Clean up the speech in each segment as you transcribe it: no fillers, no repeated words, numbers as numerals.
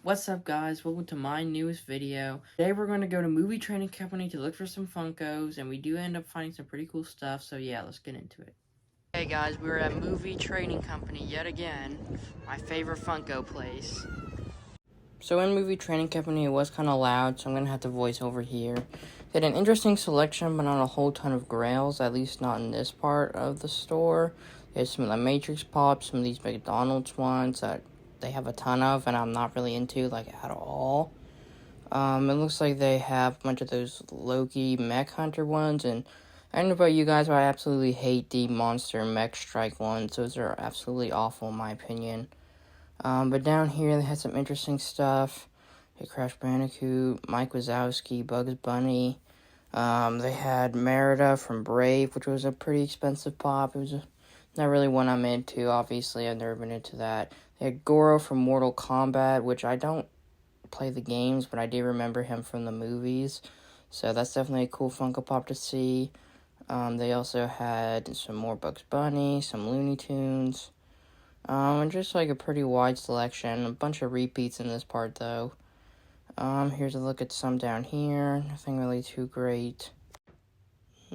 What's up, guys? Welcome to my newest video. Today we're going to go to Movie Training Company to look for some Funkos, and we do end up finding some pretty cool stuff, so yeah, let's get into it. Hey guys, we're at Movie Training Company yet again, my favorite Funko place. So in Movie Training Company, it was kind of loud, so I'm going to have to voice over here. They had an interesting selection, but not a whole ton of grails, at least not in this part of the store. There's some of the Matrix Pops, some of these McDonald's ones that they have a ton of, and I'm not really into, like, at all. It looks like they have a bunch of those Loki Mech Hunter ones, and I don't know about you guys, but I absolutely hate the Monster Mech Strike ones. Those are absolutely awful in my opinion. But down here, they had some interesting stuff. Hey, Crash Bandicoot, Mike Wazowski, Bugs Bunny. They had Merida from Brave, which was a pretty expensive pop. It was not really one I'm into, obviously. I've never been into that. They had Goro from Mortal Kombat, which I don't play the games, but I do remember him from the movies. So that's definitely a cool Funko Pop to see. They also had some more Bugs Bunny, some Looney Tunes. And just like a pretty wide selection. A bunch of repeats in this part, though. Here's a look at some down here. Nothing really too great.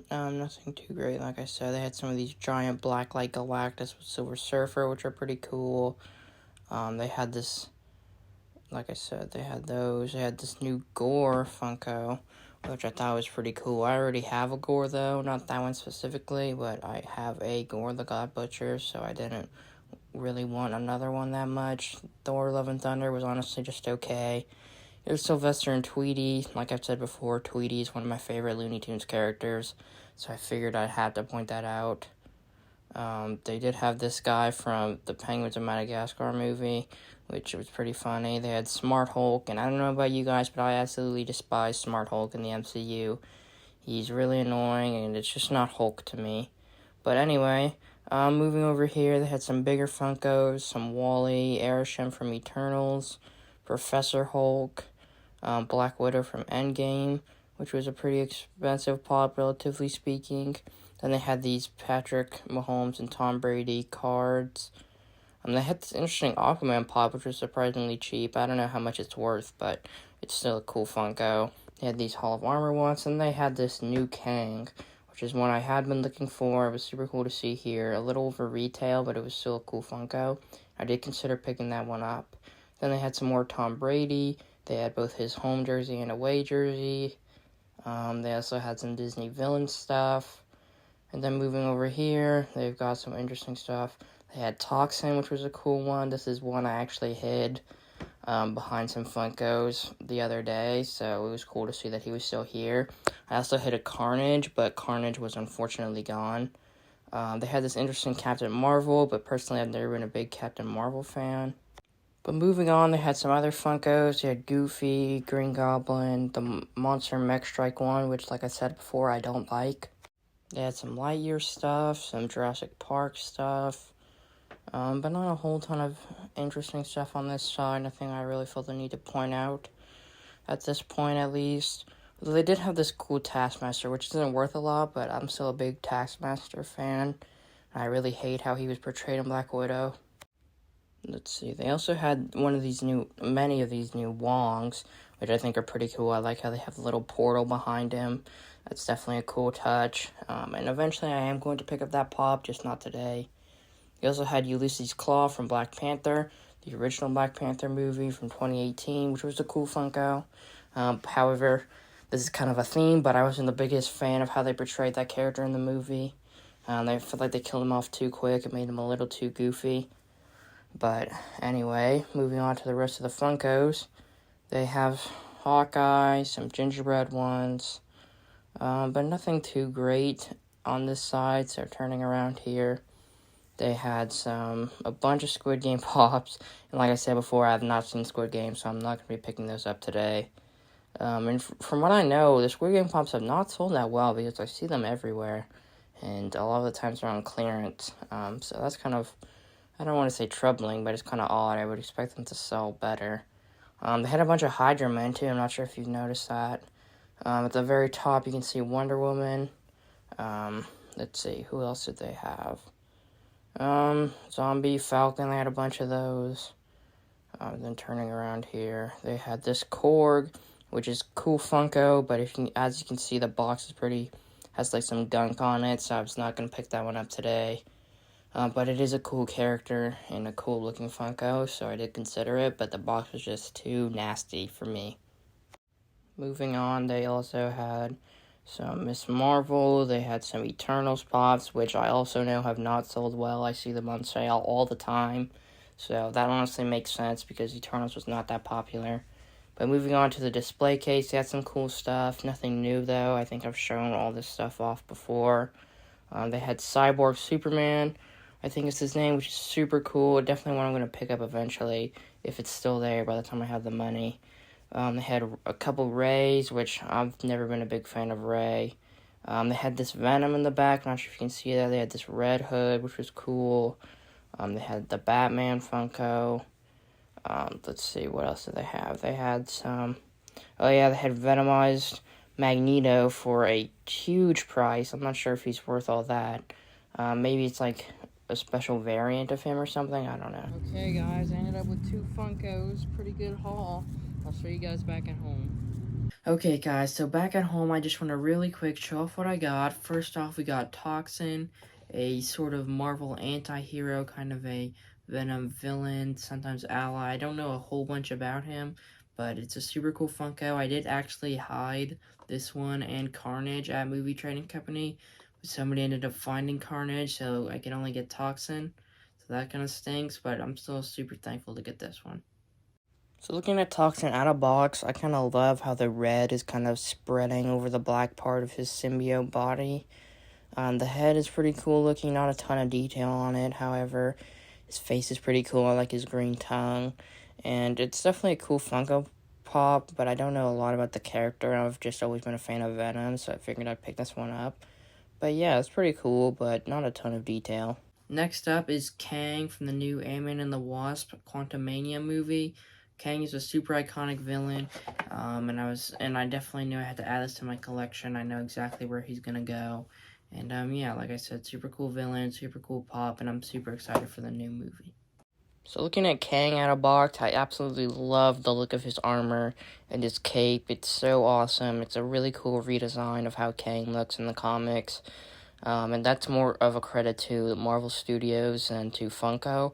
Nothing too great, like I said. They had some of these giant Blacklight Galactus with Silver Surfer, which are pretty cool. They had this, like I said, they had those. They had this new Gore Funko, which I thought was pretty cool. I already have a Gore, though. Not that one specifically, but I have a Gore the God Butcher, so I didn't really want another one that much. Thor Love and Thunder was honestly just okay. There's Sylvester and Tweety. Like I've said before, Tweety is one of my favorite Looney Tunes characters, so I figured I'd have to point that out. They did have this guy from the Penguins of Madagascar movie, which was pretty funny. They had Smart Hulk, and I don't know about you guys, but I absolutely despise Smart Hulk in the MCU. He's really annoying, and it's just not Hulk to me. But anyway, moving over here, they had some bigger Funkos, some Wall-E, Arishem from Eternals, Professor Hulk, Black Widow from Endgame, which was a pretty expensive pop, relatively speaking. Then they had these Patrick Mahomes and Tom Brady cards. They had this interesting Aquaman pop, which was surprisingly cheap. I don't know how much it's worth, but it's still a cool Funko. They had these Hall of Armor ones, and they had this new Kang, which is one I had been looking for. It was super cool to see here. A little over retail, but it was still a cool Funko. I did consider picking that one up. Then they had some more Tom Brady. They had both his home jersey and away jersey. They also had some Disney villain stuff. And then moving over here, they've got some interesting stuff. They had Toxin, which was a cool one. This is one I actually hid behind some Funkos the other day, so it was cool to see that he was still here. I also hit a Carnage, but Carnage was unfortunately gone. They had this interesting Captain Marvel, but personally I've never been a big Captain Marvel fan. But moving on, they had some other Funkos. They had Goofy, Green Goblin, the Monster Mech Strike one, which, like I said before, I don't like. They had some Lightyear stuff, some Jurassic Park stuff, but not a whole ton of interesting stuff on this side. Nothing I really felt the need to point out at this point, at least. Although they did have this cool Taskmaster, which isn't worth a lot, but I'm still a big Taskmaster fan. I really hate how he was portrayed in Black Widow. Let's see, they also had many of these new Wongs, which I think are pretty cool. I like how they have a little portal behind him. That's definitely a cool touch. And eventually I am going to pick up that pop, just not today. They also had Ulysses Claw from Black Panther, the original Black Panther movie from 2018, which was a cool Funko. However, this is kind of a theme, but I wasn't the biggest fan of how they portrayed that character in the movie. They felt like they killed him off too quick. It made him a little too goofy. But anyway, moving on to the rest of the Funkos. They have Hawkeye, some gingerbread ones, but nothing too great on this side, so turning around here. They had a bunch of Squid Game pops, and like I said before, I have not seen Squid Game, so I'm not going to be picking those up today. And from what I know, the Squid Game pops have not sold that well, because I see them everywhere, and a lot of the times they're on clearance, so that's kind of, I don't want to say troubling, but it's kind of odd. I would expect them to sell better. They had a bunch of Hydra Men, too. I'm not sure if you've noticed that. At the very top, you can see Wonder Woman. Let's see, who else did they have? Zombie, Falcon, they had a bunch of those. Then turning around here, they had this Korg, which is cool Funko, but as you can see, the box is has like some gunk on it, so I was not going to pick that one up today. But it is a cool character and a cool looking Funko, so I did consider it, but the box was just too nasty for me. Moving on, they also had some Miss Marvel, they had some Eternals pops, which I also know have not sold well. I see them on sale all the time, so that honestly makes sense because Eternals was not that popular. But moving on to the display case, they had some cool stuff. Nothing new, though. I think I've shown all this stuff off before. They had Cyborg Superman, I think is his name, which is super cool. Definitely one I'm going to pick up eventually, if it's still there by the time I have the money. They had a couple Rays, which I've never been a big fan of Ray. They had this Venom in the back. Not sure if you can see that. They had this Red Hood, which was cool. They had the Batman Funko. Let's see, what else did they have? They had some... Oh, yeah, they had Venomized Magneto for a huge price. I'm not sure if he's worth all that. Maybe it's like a special variant of him or something. I don't know. Okay, guys, I ended up with 2 Funkos. Pretty good haul. I'll show you guys back at home. Okay, guys, so back at home, I just want to really quick show off what I got. First off, we got Toxin, a sort of Marvel anti-hero, kind of a Venom villain, sometimes ally. I don't know a whole bunch about him, but it's a super cool Funko. I did actually hide this one and Carnage at Movie Trading Company. Somebody ended up finding Carnage, so I could only get Toxin. So that kind of stinks, but I'm still super thankful to get this one. So looking at Toxin out of box, I kind of love how the red is kind of spreading over the black part of his symbiote body. The head is pretty cool looking, not a ton of detail on it, however, his face is pretty cool. I like his green tongue, and it's definitely a cool Funko Pop, but I don't know a lot about the character. I've just always been a fan of Venom, so I figured I'd pick this one up. But yeah, it's pretty cool, but not a ton of detail. Next up is Kang from the new Ant-Man and the Wasp Quantumania movie. Kang is a super iconic villain, and I definitely knew I had to add this to my collection. I know exactly where he's gonna go. And yeah, like I said, super cool villain, super cool pop, and I'm super excited for the new movie. So looking at Kang out of box, I absolutely love the look of his armor and his cape. It's so awesome. It's a really cool redesign of how Kang looks in the comics. And that's more of a credit to Marvel Studios than to Funko.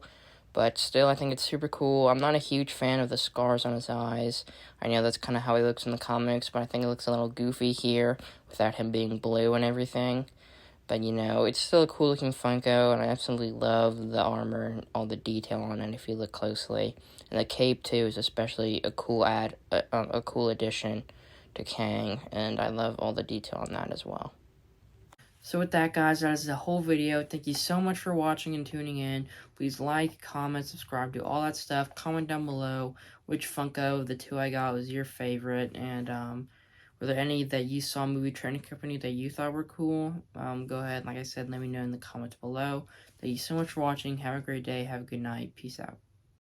But still, I think it's super cool. I'm not a huge fan of the scars on his eyes. I know that's kind of how he looks in the comics, but I think it looks a little goofy here without him being blue and everything. But, you know, it's still a cool-looking Funko, and I absolutely love the armor and all the detail on it if you look closely. And the cape, too, is especially a cool a cool addition to Kang, and I love all the detail on that as well. So with that, guys, that is the whole video. Thank you so much for watching and tuning in. Please like, comment, subscribe, do all that stuff. Comment down below which Funko of the 2 I got was your favorite, and were there any that you saw Movie Trading Company that you thought were cool? Go ahead, like I said, let me know in the comments below. Thank you so much for watching. Have a great day. Have a good night. Peace out.